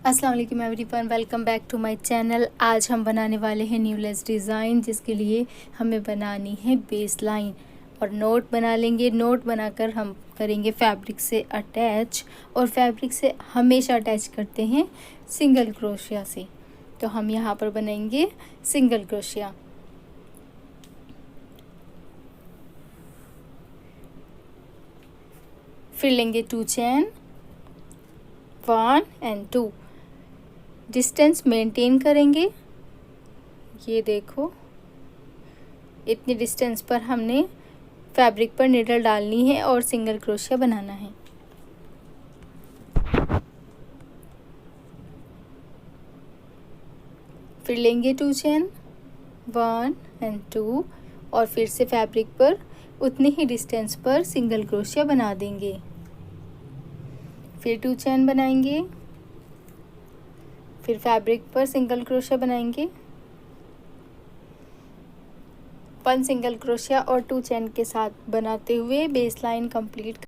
अस्सलाम वालेकुम everyone, welcome back to my channel. आज हम बनाने वाले हैं न्यू लेस डिज़ाइन, जिसके लिए हमें बनानी है बेस लाइन और नोट बना लेंगे। नोट बनाकर हम करेंगे फैब्रिक से अटैच, और फैब्रिक से हमेशा अटैच करते हैं सिंगल क्रोशिया से। तो हम यहाँ पर बनाएंगे सिंगल क्रोशिया। फिर लेंगे 2 चेन, 1 एंड 2। डिस्टेंस मेंटेन करेंगे। ये देखो, इतनी डिस्टेंस पर हमने फैब्रिक पर नीडल डालनी है और सिंगल क्रोशिया बनाना है। फिर लेंगे 2 चेन, 1 एंड 2, और फिर से फैब्रिक पर उतनी ही डिस्टेंस पर सिंगल क्रोशिया बना देंगे। फिर 2 चेन बनाएंगे, फिर फैब्रिक पर सिंगल क्रोशिया बनाएंगे, 1 सिंगल क्रोशिया और 2 चेन के साथ बनाते हुए base line complete.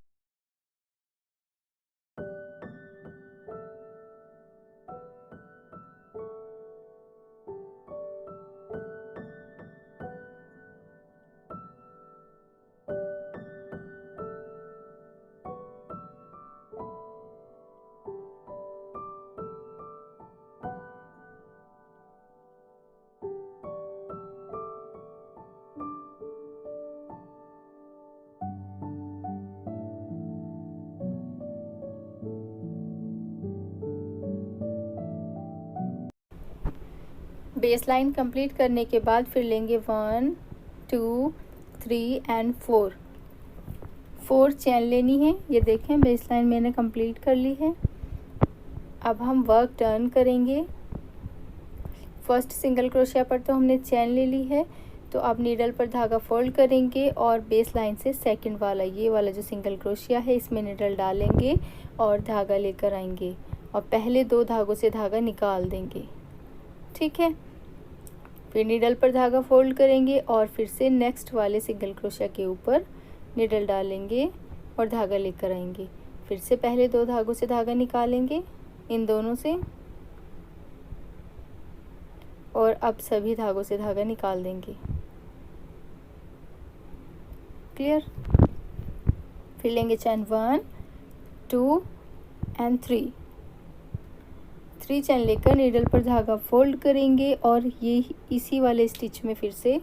Base line complete करने के बाद फिर लेंगे 1 2 3 एंड 4 चेन लेनी है। ये देखें, बेस लाइन मैंने कंप्लीट कर ली है। अब हम वर्क टर्न करेंगे। फर्स्ट सिंगल क्रोशिया पर तो हमने चेन ले ली है, तो अब नीडल पर धागा फोल्ड करेंगे और बेस लाइन से सेकंड वाला, ये वाला जो सिंगल क्रोशिया है, इसमें नीडल डालेंगे और धागा लेकर आएंगे और पहले 2 धागों से धागा निकाल देंगे। ठीक है। फिर नीडल पर धागा फोल्ड करेंगे और फिर से नेक्स्ट वाले सिंगल क्रोशिया के ऊपर नीडल डालेंगे और धागा लेकर आएंगे। फिर से पहले 2 धागों से धागा निकालेंगे, इन दोनों से, और अब सभी धागों से धागा निकाल देंगे। क्लियर। फिर लेंगे चैन 1 2 एंड 3 चैन लेकर नीडल पर धागा फोल्ड करेंगे और ये इसी वाले स्टिच में फिर से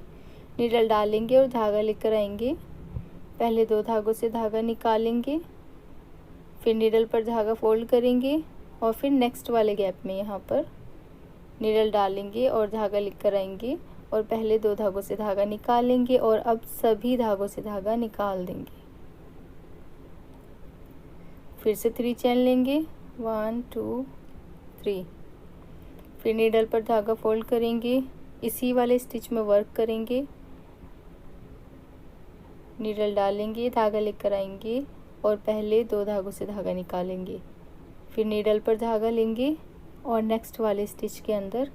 नीडल डालेंगे और धागा लेकर आएंगे। पहले 2 धागों से धागा निकालेंगे, फिर नीडल पर धागा फोल्ड करेंगे और फिर नेक्स्ट वाले गैप में यहाँ पर नीडल डालेंगे और धागा लेकर आएंगे और पहले 2 धागों से धागा निकालेंगे और अब सभी धागों से धागा निकाल देंगे। फिर से 3 चेन लेंगे, 1 2 3। फिर नीडल पर धागा फोल्ड करेंगे, इसी वाले स्टिच में वर्क करेंगे, नीडल डालेंगे, धागा लेकर आएंगे और पहले 2 धागों से धागा निकालेंगे। फिर नीडल पर धागा लेंगे और नेक्स्ट वाले स्टिच के अंदर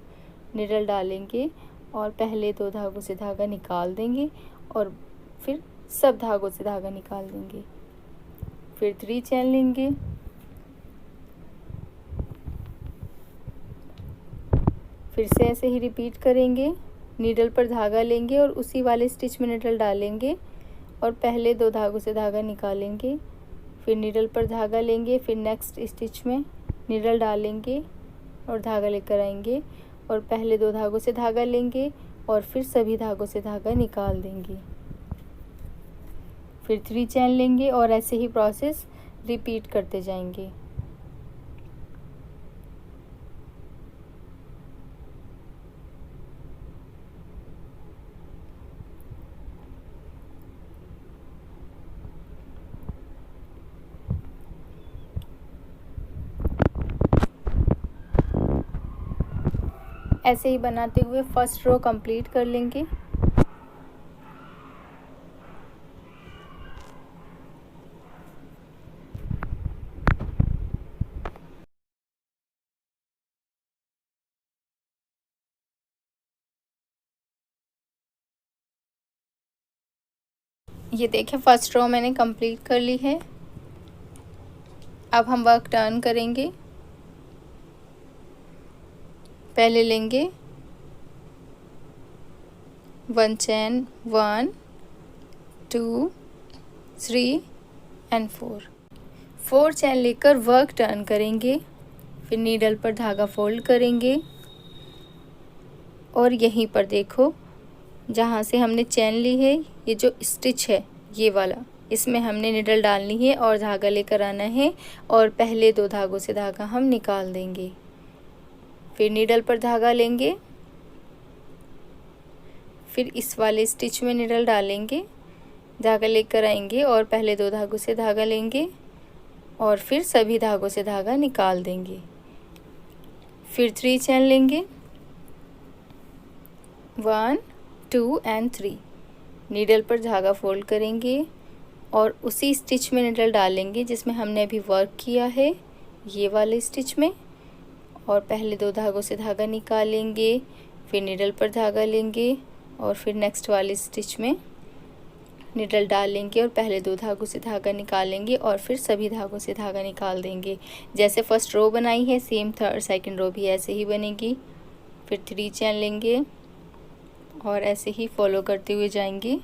नीडल डालेंगे और पहले 2 धागों से धागा निकाल देंगे और फिर सब धागों से धागा निकाल देंगे। फिर 3 चेन लेंगे, फिर से ऐसे ही रिपीट करेंगे। नीडल पर धागा लेंगे और उसी वाले स्टिच में नीडल डालेंगे और पहले 2 धागों से धागा निकालेंगे। फिर नीडल पर धागा लेंगे, फिर नेक्स्ट स्टिच में नीडल डालेंगे और धागा लेकर आएंगे और पहले 2 धागों से धागा लेंगे और फिर सभी धागों से धागा निकाल देंगे। फिर 3 चेन लेंगे और ऐसे ही प्रोसेस रिपीट करते जाएंगे। ऐसे ही बनाते हुए फर्स्ट रो कंप्लीट कर लेंगे। ये देखें, फर्स्ट रो मैंने कंप्लीट कर ली है। अब हम वर्क टर्न करेंगे। पहले लेंगे 1 चैन, 1 2 3 एंड 4 चैन लेकर वर्क टर्न करेंगे, फिर नीडल पर धागा फोल्ड करेंगे और यहीं पर देखो जहाँ से हमने चैन ली है, ये जो स्टिच है ये वाला, इसमें हमने नीडल डालनी है और धागा लेकर आना है और पहले 2 धागों से धागा हम निकाल देंगे। फिर नीडल पर धागा लेंगे, फिर इस वाले स्टिच में नीडल डालेंगे, धागा लेकर आएंगे और पहले 2 धागों से धागा लेंगे और फिर सभी धागों से धागा निकाल देंगे। फिर 3 चैन लेंगे, 1 2 एंड 3, नीडल पर धागा फोल्ड करेंगे और उसी स्टिच में नीडल डालेंगे जिसमें हमने अभी वर्क किया है, ये वाले स्टिच में, और पहले 2 धागों से धागा निकालेंगे, फिर नीडल पर धागा लेंगे और फिर नेक्स्ट वाले स्टिच में नीडल डालेंगे और पहले 2 धागों से धागा निकालेंगे और फिर सभी धागों से धागा निकाल देंगे। जैसे फर्स्ट रो बनाई है सेम सेकंड रो भी ऐसे ही बनेगी। फिर 3 चैन लेंगे और ऐसे ही फॉलो करते हुए जाएंगे।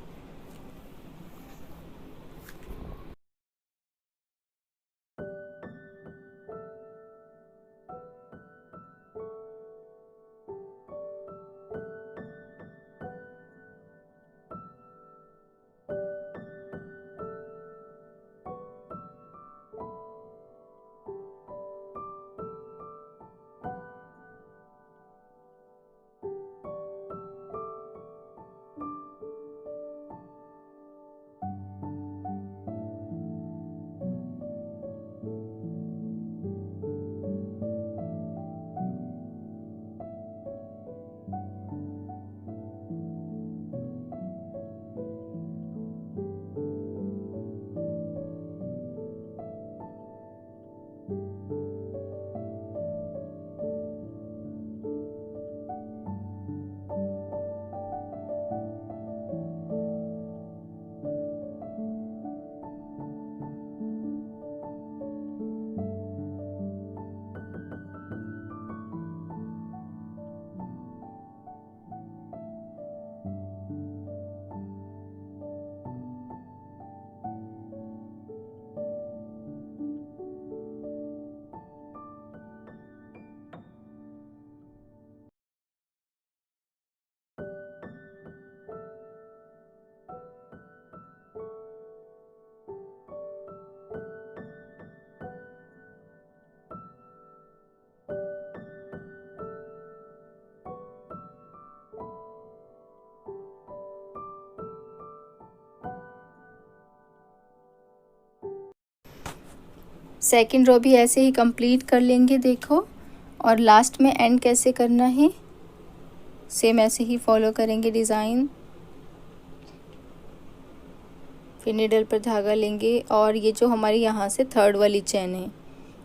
सेकंड रो भी ऐसे ही कंप्लीट कर लेंगे देखो, और लास्ट में एंड कैसे करना है सेम ऐसे ही फॉलो करेंगे डिज़ाइन। फिर नीडल पर धागा लेंगे और ये जो हमारी यहाँ से थर्ड वाली चैन है,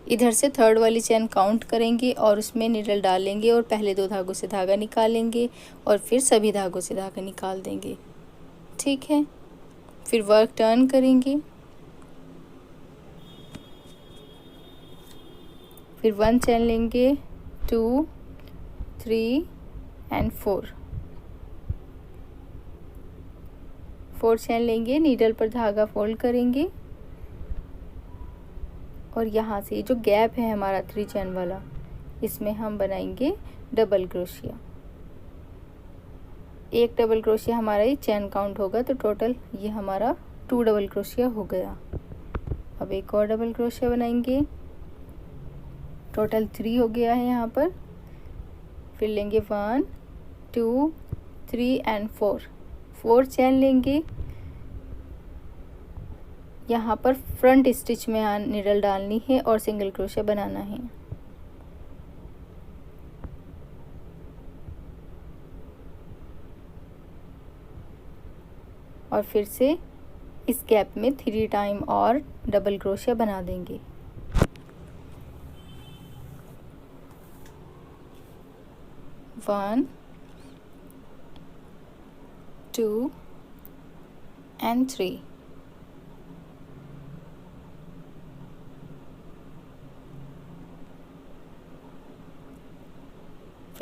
इधर से थर्ड वाली चैन काउंट करेंगे और उसमें नीडल डालेंगे और पहले 2 धागों से धागा निकालेंगे और फिर सभी धागों से धागा निकाल देंगे। ठीक है, फिर वर्क टर्न करेंगे, फिर 1 चैन लेंगे, 2 3 एंड 4 चैन लेंगे, नीडल पर धागा फोल्ड करेंगे और यहाँ से जो गैप है हमारा 3 चैन वाला, इसमें हम बनाएंगे डबल क्रोशिया। एक डबल क्रोशिया हमारा ये चैन काउंट होगा, तो टोटल ये हमारा 2 डबल क्रोशिया हो गया। अब एक और डबल क्रोशिया बनाएंगे, टोटल 3 हो गया है यहाँ पर। फिर लेंगे 1 2 3 एंड 4 चैन लेंगे, यहाँ पर फ्रंट स्टिच में नीडल डालनी है और सिंगल क्रोशिया बनाना है। और फिर से इस गैप में 3 टाइम और डबल क्रोशिया बना देंगे। One 2 and 3।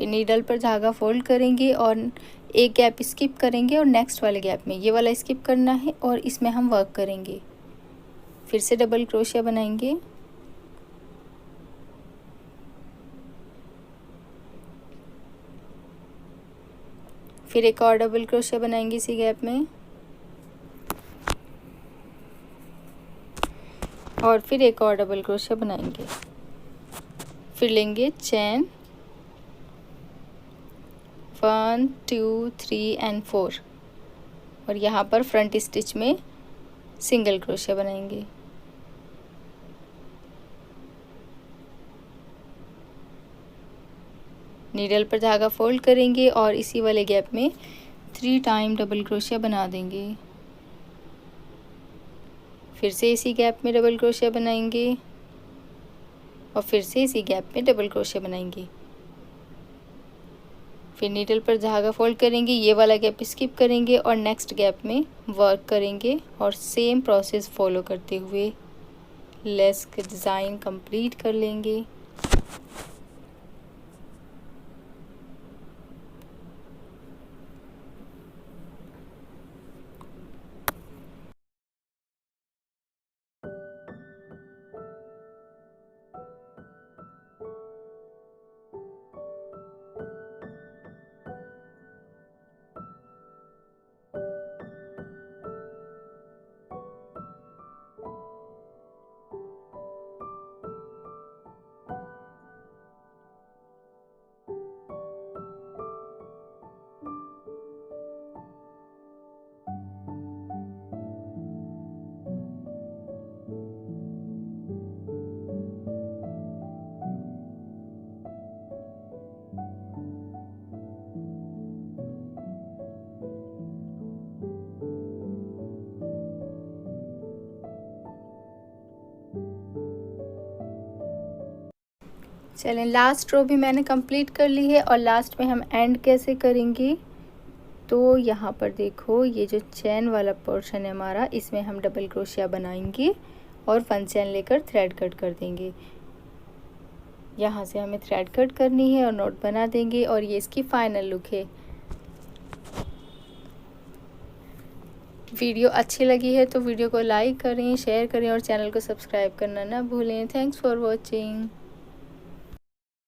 फिर नीडल पर धागा फोल्ड करेंगे और एक गैप स्किप करेंगे और नेक्स्ट वाले गैप में ये वाला स्किप करना है और इसमें हम वर्क करेंगे। फिर से डबल क्रोशिया बनाएंगे, फिर एक और डबल क्रोशिया बनाएंगे इसी गैप में और फिर एक और डबल क्रोशिया बनाएंगे। फिर लेंगे चेन 1 2 3 एंड 4 और यहाँ पर फ्रंट स्टिच में सिंगल क्रोशिया बनाएंगे। नीडल पर धागा फोल्ड करेंगे और इसी वाले गैप में 3 टाइम डबल क्रोशिया बना देंगे। फिर से इसी गैप में डबल क्रोशिया बनाएंगे और फिर से इसी गैप में डबल क्रोशिया बनाएंगे। फिर नीडल पर धागा फोल्ड करेंगे, ये वाला गैप स्किप करेंगे और नेक्स्ट गैप में वर्क करेंगे और सेम प्रोसेस फॉलो करते हुए लेस का डिज़ाइन कंप्लीट कर लेंगे। चलें, लास्ट रो भी मैंने कंप्लीट कर ली है और लास्ट में हम एंड कैसे करेंगे, तो यहाँ पर देखो ये जो चैन वाला पोर्शन है हमारा, इसमें हम डबल क्रोशिया बनाएंगे और 1 चैन लेकर थ्रेड कट कर देंगे। यहाँ से हमें थ्रेड कट करनी है और नोट बना देंगे और ये इसकी फाइनल लुक है। वीडियो अच्छी लगी है तो वीडियो को लाइक करें, शेयर करें और चैनल को सब्सक्राइब करना ना भूलें। Thanks for watching.